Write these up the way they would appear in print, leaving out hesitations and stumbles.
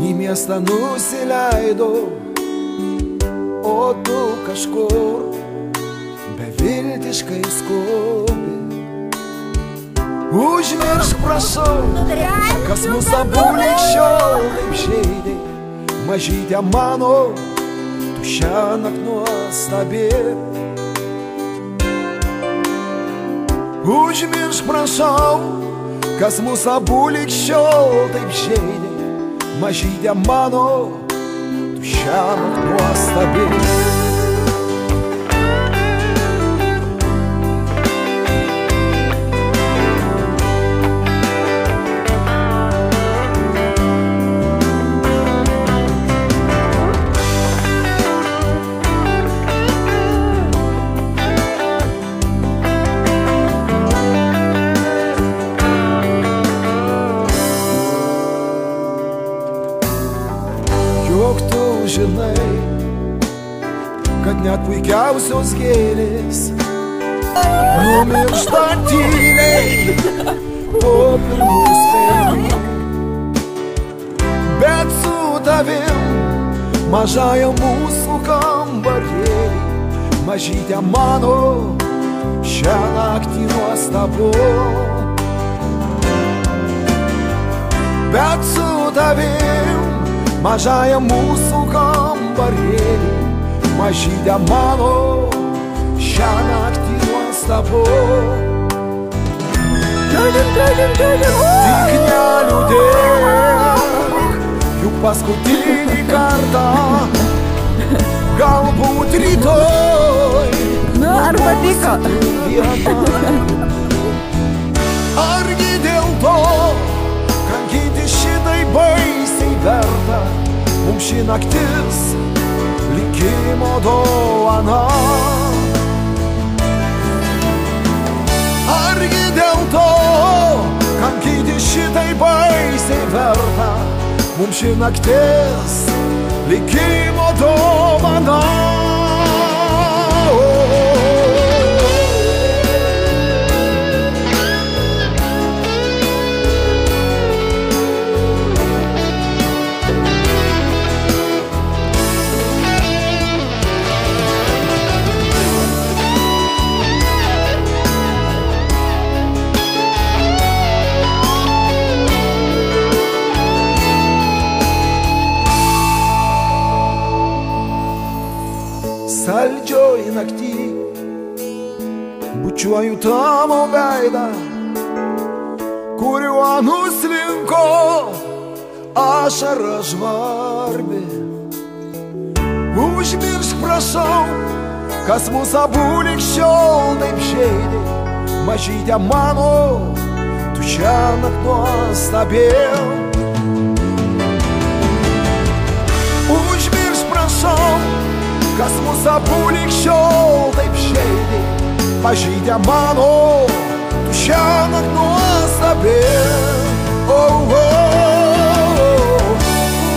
į miestą nusileidau, o tu kažkur beviltiškai skubi. Užmiršk, prašau, kas mus abu lig šiol taip žeidė. Mažytė mano, tu šiąnakt nuostabi. Užmiršk, prašau, kas mus abu lig šiol taip žeidė. Mažytė mano, tu šiąnakt nuostabi. Juk tu žinai, kad net puikiausios gėlės numiršta tyliai po pirmų spėlių. Bet su tavim mažąja mūsų kambarėlį, mažytė mano, šią naktį nuostabu. Bet su tavim mažąja mūsų kambarėlį, mažytė mano, šią naktį nuostabu. Tik neliūdėk, juk paskutinį kartą, galbūt rytoj. Ar patiko? Argi dėl to kankinti šitai baisiai verta? Mums ši naktis likimo dovana. Argi dėl to kankinti šitai baisiai verta? Mums ši naktis likimo dovana. Saldžioj naktį bučiuoju tavo veidą, kuriuo nuslinko ašara žvarbi. Užmiršk, prašau, kas mus abu lig šiol taip žeidė. Mažytė mano, tu šiąnakt nuostabi. Užmiršk, prašau, kas mus abu lig šiol taip žeidė. Mažytė mano, tu šiąnakt nuostabi.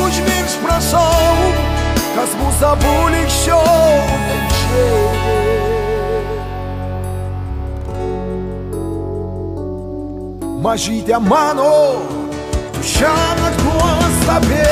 Užmiršk, prašau, kas mus abu lig šiol taip žeidė. Mažytė mano, tu šiąnakt nuostabi.